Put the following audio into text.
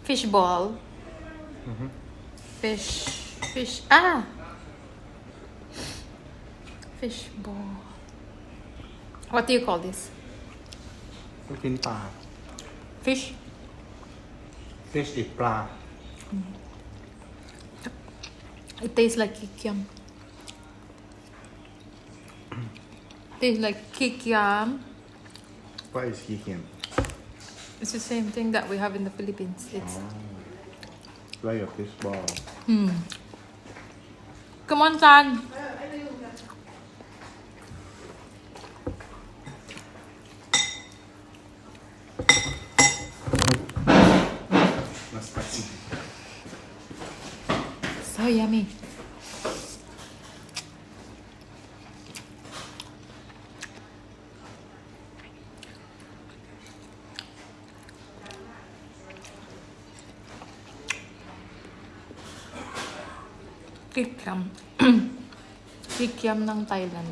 fish ball. Fish fish ball. What do you call this? ลูกชิ้นปลา Fish? fish ติดปลา It tastes like kikiam. Tastes like kikiam. What is kikiam? It's the same thing that we have in the Philippines. It's Like a fish ball. Come on, son. Not spicy. So yummy. Kikiam. Kikiam ng Thailand.